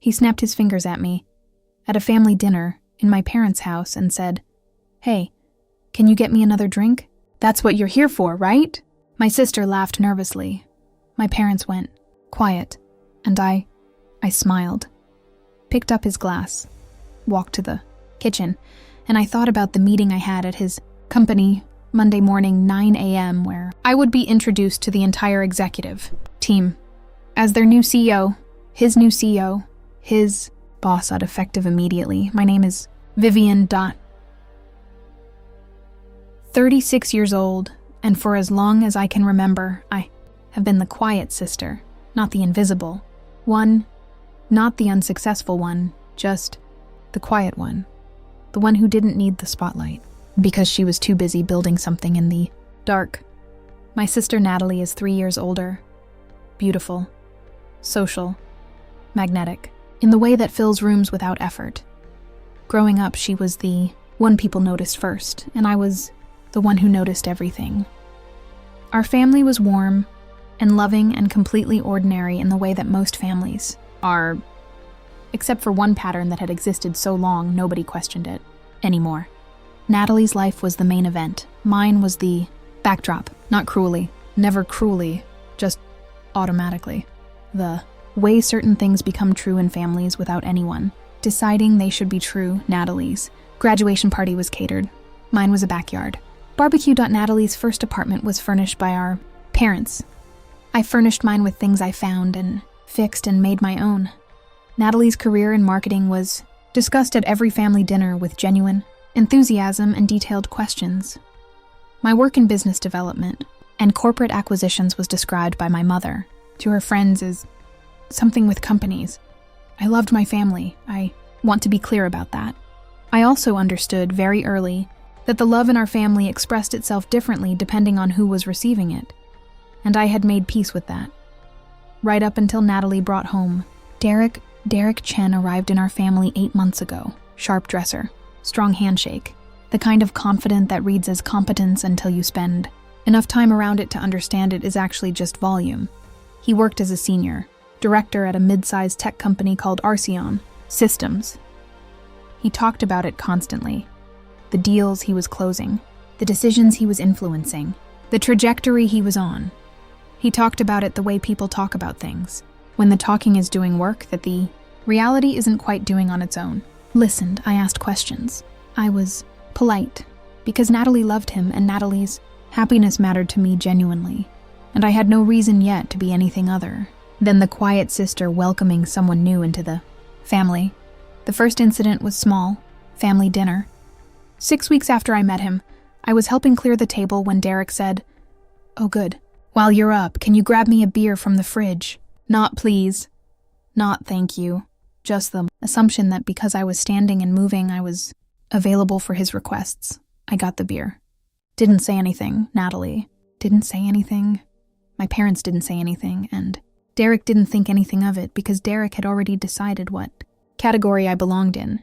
He snapped his fingers at me at a family dinner in my parents' house and said, "Hey, can you get me another drink? That's what you're here for, right?" My sister laughed nervously. My parents went quiet, and I smiled, picked up his glass, walked to the kitchen, and I thought about the meeting I had at his company Monday morning, 9 a.m., where I would be introduced to the entire executive team as their new CEO, his boss got effective immediately. My name is Vivian. 36 years old, and for as long as I can remember, I have been the quiet sister, not the invisible one, not the unsuccessful one, just the quiet one, the one who didn't need the spotlight because she was too busy building something in the dark. My sister Natalie is 3 years older, beautiful, social, magnetic, in the way that fills rooms without effort. Growing up, she was the one people noticed first, and I was the one who noticed everything. Our family was warm and loving and completely ordinary in the way that most families are, except for one pattern that had existed so long nobody questioned it anymore. Natalie's life was the main event. Mine was the backdrop, not cruelly, never cruelly, just automatically. The way certain things become true in families without anyone deciding they should be true. Natalie's graduation party was catered. Mine was a backyard barbecue. Natalie's first apartment was furnished by our parents. I furnished mine with things I found and fixed and made my own. Natalie's career in marketing was discussed at every family dinner with genuine enthusiasm and detailed questions. My work in business development and corporate acquisitions was described by my mother to her friends as something with companies. I loved my family. I want to be clear about that. I also understood very early that the love in our family expressed itself differently depending on who was receiving it, and I had made peace with that. Right up until Natalie brought home Derek Chen arrived in our family 8 months ago. Sharp dresser, strong handshake, the kind of confident that reads as competence until you spend enough time around it to understand it is actually just volume. He worked as a senior director at a mid-sized tech company called Arceon Systems. He talked about it constantly. The deals he was closing, the decisions he was influencing, the trajectory he was on. He talked about it the way people talk about things, when the talking is doing work that the reality isn't quite doing on its own. Listened, I asked questions. I was polite, because Natalie loved him and Natalie's happiness mattered to me genuinely, and I had no reason yet to be anything other than the quiet sister welcoming someone new into the family. The first incident was small, family dinner. 6 weeks after I met him, I was helping clear the table when Derek said, "Oh good, while you're up, can you grab me a beer from the fridge?" Not please, not thank you, just the assumption that because I was standing and moving, I was available for his requests. I got the beer. Didn't say anything, Natalie. Didn't say anything. My parents didn't say anything, and Derek didn't think anything of it because Derek had already decided what category I belonged in.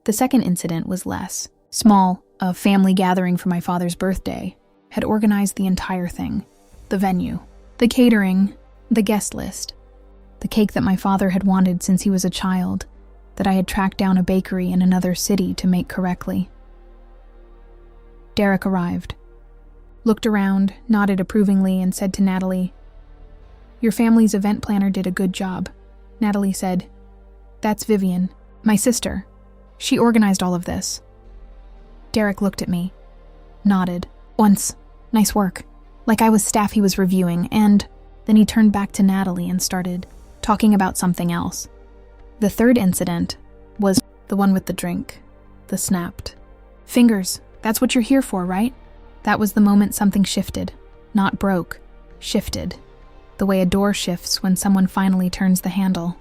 The second incident was less small. A family gathering for my father's birthday had organized the entire thing. The venue, the catering, the guest list, the cake that my father had wanted since he was a child, that I had tracked down a bakery in another city to make correctly. Derek arrived, looked around, nodded approvingly, and said to Natalie, "Your family's event planner did a good job." Natalie said, "That's Vivian, my sister. She organized all of this." Derek looked at me, nodded, once, "Nice work," like I was staff he was reviewing, and then he turned back to Natalie and started talking about something else. The third incident was the one with the drink, the snapped fingers. That's what you're here for, right? That was the moment something shifted, not broke, shifted, the way a door shifts when someone finally turns the handle.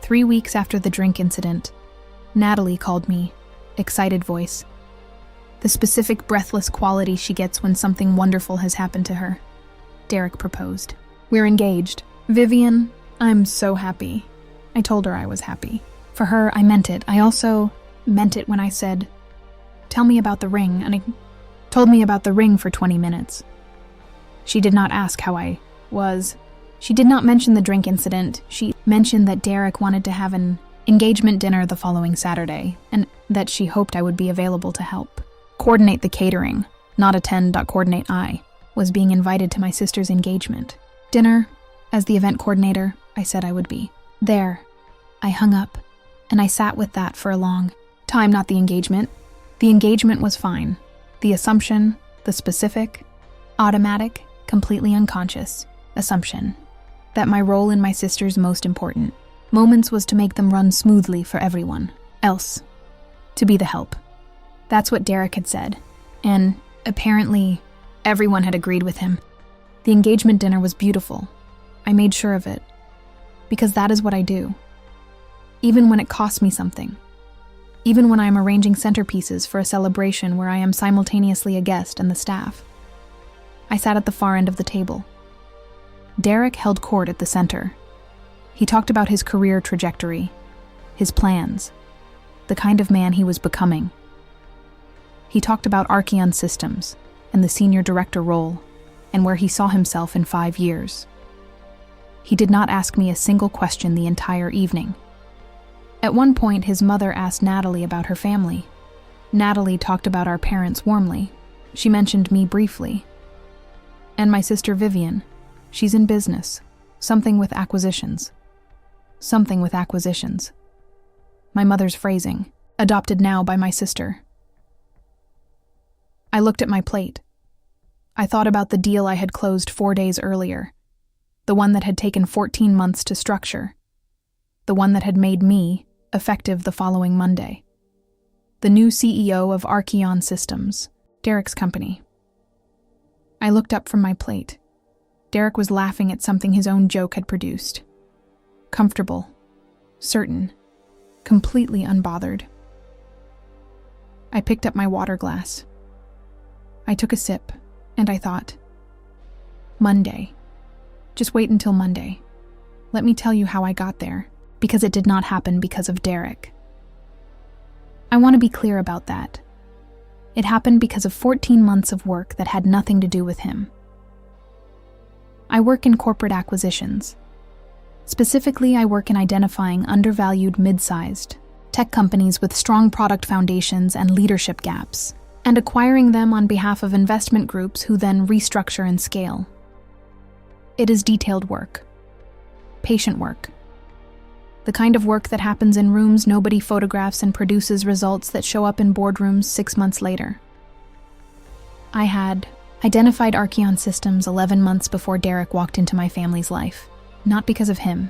3 weeks after the drink incident, Natalie called me, excited voice. The specific breathless quality she gets when something wonderful has happened to her. Derek proposed. "We're engaged. Vivian, I'm so happy." I told her I was happy. For her, I meant it. I also meant it when I said, "Tell me about the ring," and I told me about the ring for 20 minutes. She did not ask how I was. She did not mention the drink incident. She mentioned that Derek wanted to have an engagement dinner the following Saturday, and that she hoped I would be available to help coordinate the catering, not attend. Coordinate. I was being invited to my sister's engagement dinner. As the event coordinator, I said I would be there. I hung up, and I sat with that for a long time. Not the engagement. The engagement was fine. The assumption, the specific, automatic, completely unconscious assumption that my role in my sister's most important moments was to make them run smoothly for everyone else, to be the help. That's what Derek had said, and apparently everyone had agreed with him. The engagement dinner was beautiful. I made sure of it, because that is what I do. Even when it costs me something. Even when I am arranging centerpieces for a celebration where I am simultaneously a guest and the staff. I sat at the far end of the table. Derek held court at the center. He talked about his career trajectory, his plans, the kind of man he was becoming. He talked about Archeon Systems and the senior director role and where he saw himself in 5 years. He did not ask me a single question the entire evening. At one point, his mother asked Natalie about her family. Natalie talked about our parents warmly. She mentioned me briefly. And my sister Vivian. She's in business. Something with acquisitions. Something with acquisitions. My mother's phrasing, adopted now by my sister. I looked at my plate. I thought about the deal I had closed 4 days earlier. The one that had taken 14 months to structure. The one that had made me effective the following Monday. The new CEO of Archeon Systems, Derek's company. I looked up from my plate. Derek was laughing at something his own joke had produced. Comfortable, certain, completely unbothered. I picked up my water glass. I took a sip, and I thought, Monday. Just wait until Monday. Let me tell you how I got there, because it did not happen because of Derek. I want to be clear about that. It happened because of 14 months of work that had nothing to do with him. I work in corporate acquisitions. Specifically, I work in identifying undervalued mid-sized tech companies with strong product foundations and leadership gaps, and acquiring them on behalf of investment groups who then restructure and scale. It is detailed work. Patient work. The kind of work that happens in rooms nobody photographs and produces results that show up in boardrooms 6 months later. I had identified Archeon Systems 11 months before Derek walked into my family's life. Not because of him.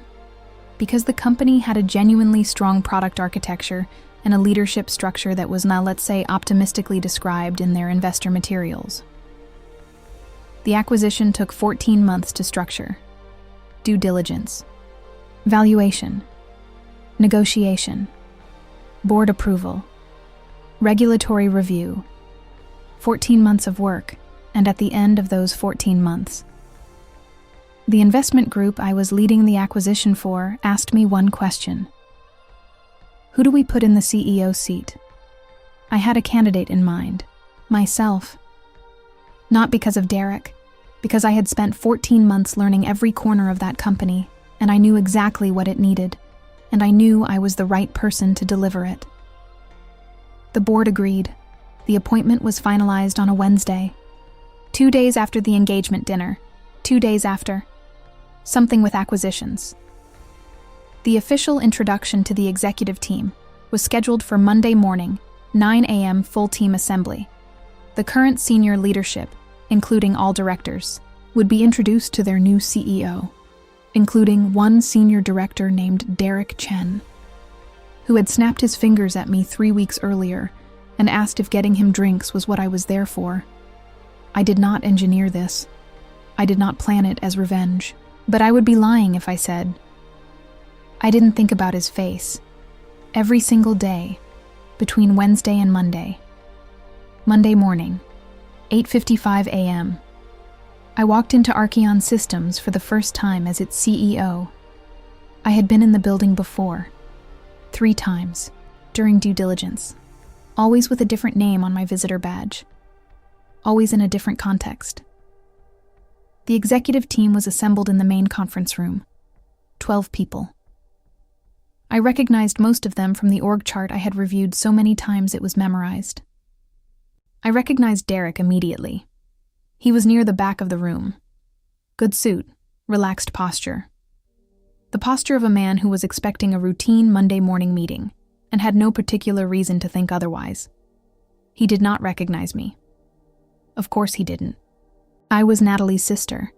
Because the company had a genuinely strong product architecture and a leadership structure that was not, let's say, optimistically described in their investor materials. The acquisition took 14 months to structure. Due diligence. Valuation. Negotiation. Board approval. Regulatory review. 14 months of work, and at the end of those 14 months, the investment group I was leading the acquisition for asked me one question. Who do we put in the CEO seat? I had a candidate in mind. Myself. Not because of Derek, because I had spent 14 months learning every corner of that company, and I knew exactly what it needed, and I knew I was the right person to deliver it. The board agreed. The appointment was finalized on a Wednesday. 2 days after the engagement dinner. 2 days after. Something with acquisitions. The official introduction to the executive team was scheduled for Monday morning, 9 a.m. full team assembly. The current senior leadership, including all directors, would be introduced to their new CEO, including one senior director named Derek Chen, who had snapped his fingers at me 3 weeks earlier and asked if getting him drinks was what I was there for. I did not engineer this. I did not plan it as revenge. But I would be lying if I said I didn't think about his face every single day between Wednesday and Monday. Monday morning, 8:55 a.m. I walked into Archeon Systems for the first time as its CEO. I had been in the building before, 3 times, during due diligence, always with a different name on my visitor badge, always in a different context. The executive team was assembled in the main conference room, 12 people. I recognized most of them from the org chart I had reviewed so many times it was memorized. I recognized Derek immediately. He was near the back of the room. Good suit, relaxed posture. The posture of a man who was expecting a routine Monday morning meeting and had no particular reason to think otherwise. He did not recognize me. Of course he didn't. I was Natalie's sister,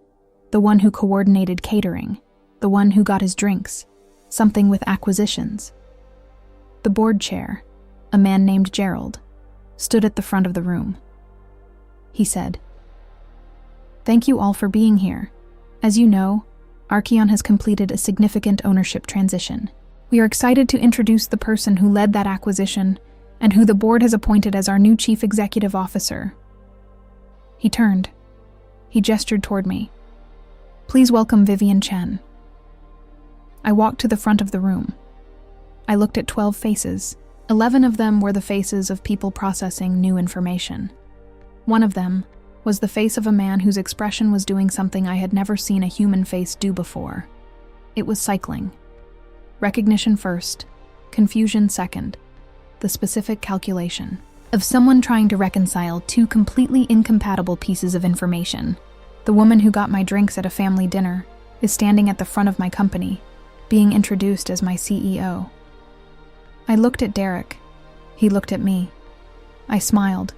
the one who coordinated catering, the one who got his drinks, something with acquisitions. The board chair, a man named Gerald, stood at the front of the room. He said, "Thank you all for being here. As you know, Archeon has completed a significant ownership transition. We are excited to introduce the person who led that acquisition and who the board has appointed as our new chief executive officer." He turned. He gestured toward me. "Please welcome Vivian Chen." I walked to the front of the room. I looked at 12 faces. 11 of them were the faces of people processing new information. One of them was the face of a man whose expression was doing something I had never seen a human face do before. It was cycling. Recognition first, confusion second, the specific calculation of someone trying to reconcile two completely incompatible pieces of information. The woman who got my drinks at a family dinner is standing at the front of my company, being introduced as my CEO. I looked at Derek. He looked at me. I smiled.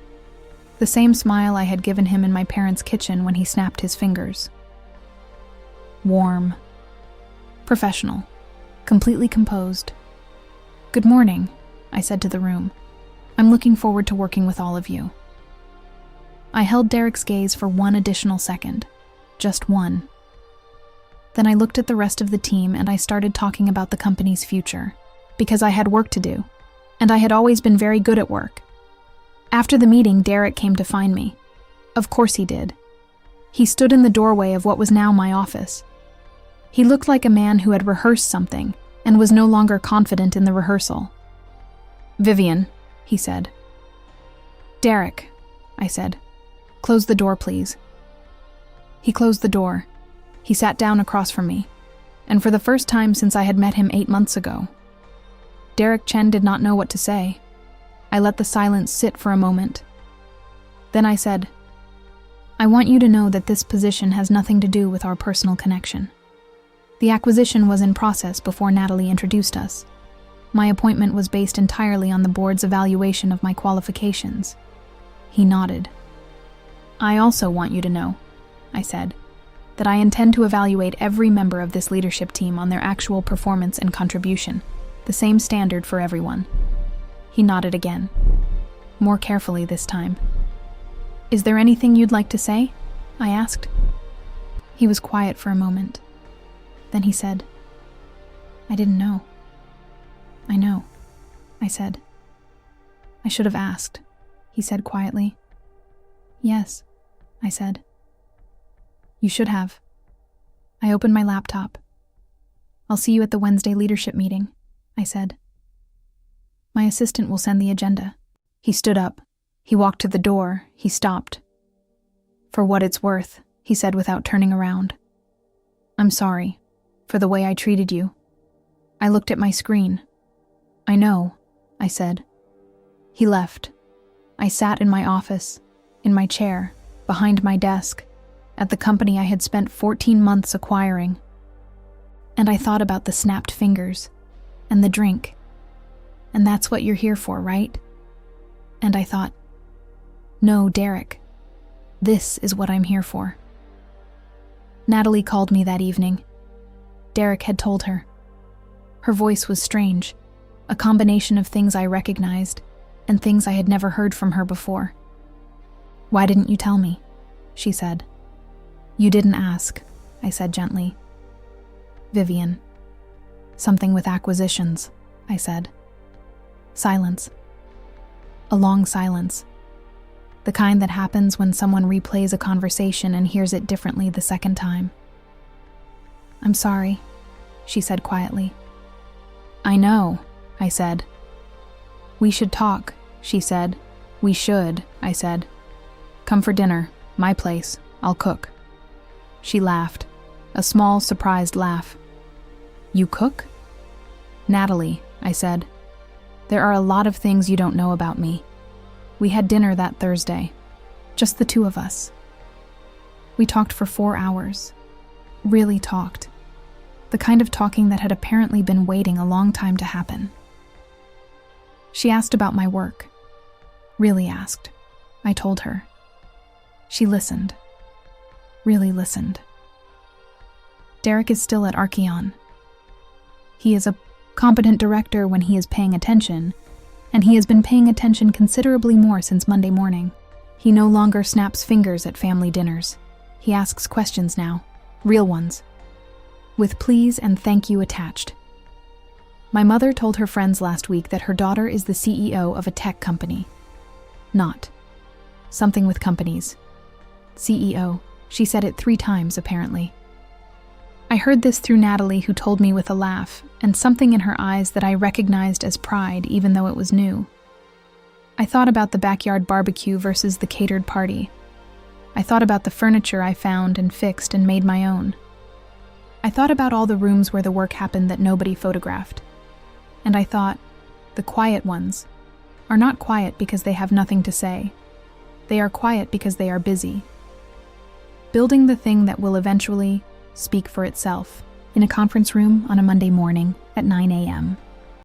The same smile I had given him in my parents' kitchen when he snapped his fingers. Warm. Professional. Completely composed. "Good morning," I said to the room. "I'm looking forward to working with all of you." I held Derek's gaze for one additional second. Just one. Then I looked at the rest of the team and I started talking about the company's future, because I had work to do, and I had always been very good at work. After the meeting, Derek came to find me. Of course he did. He stood in the doorway of what was now my office. He looked like a man who had rehearsed something and was no longer confident in the rehearsal. "Vivian," he said. "Derek," I said. "Close the door, please." He closed the door. He sat down across from me, and for the first time since I had met him 8 months ago. Derek Chen did not know what to say. I let the silence sit for a moment. Then I said, "I want you to know that this position has nothing to do with our personal connection. The acquisition was in process before Natalie introduced us. My appointment was based entirely on the board's evaluation of my qualifications." He nodded. "I also want you to know," I said, "that I intend to evaluate every member of this leadership team on their actual performance and contribution, the same standard for everyone." He nodded again, more carefully this time. "Is there anything you'd like to say?" I asked. He was quiet for a moment. Then he said, "I didn't know." "I know," I said. "I should have asked," he said quietly. "Yes," I said. "You should have." I opened my laptop. "I'll see you at the Wednesday leadership meeting," I said. "My assistant will send the agenda." He stood up. He walked to the door. He stopped. "For what it's worth," he said without turning around. "I'm sorry for the way I treated you." I looked at my screen. "I know," I said. He left. I sat in my office, in my chair, behind my desk, at the company I had spent 14 months acquiring. And I thought about the snapped fingers, and the drink. And that's what you're here for, right? And I thought, no, Derek, this is what I'm here for. Natalie called me that evening. Derek had told her. Her voice was strange, a combination of things I recognized and things I had never heard from her before. "Why didn't you tell me?" she said. "You didn't ask," I said gently. "Vivian." "Something with acquisitions," I said. Silence. A long silence. The kind that happens when someone replays a conversation and hears it differently the second time. "I'm sorry," she said quietly. "I know," I said. "We should talk," she said. "We should," I said. "Come for dinner, my place, I'll cook." She laughed, a small, surprised laugh. "You cook?" Natalie, I said, there are a lot of things you don't know about me. We had dinner that Thursday, just the two of us. We talked for 4 hours. Really talked. The kind of talking that had apparently been waiting a long time to happen. She asked about my work. Really asked. I told her. She listened. Really listened. Derek is still at Archeon. He is a competent director when he is paying attention, and he has been paying attention considerably more since Monday morning. He no longer snaps fingers at family dinners. He asks questions now, real ones, with please and thank you attached. My mother told her friends last week that her daughter is the CEO of a tech company. Not. Something with companies. CEO. She said it 3 times, apparently. I heard this through Natalie, who told me with a laugh, and something in her eyes that I recognized as pride, even though it was new. I thought about the backyard barbecue versus the catered party. I thought about the furniture I found and fixed and made my own. I thought about all the rooms where the work happened that nobody photographed. And I thought, the quiet ones are not quiet because they have nothing to say. They are quiet because they are busy. Building the thing that will eventually speak for itself, in a conference room on a Monday morning at 9 a.m.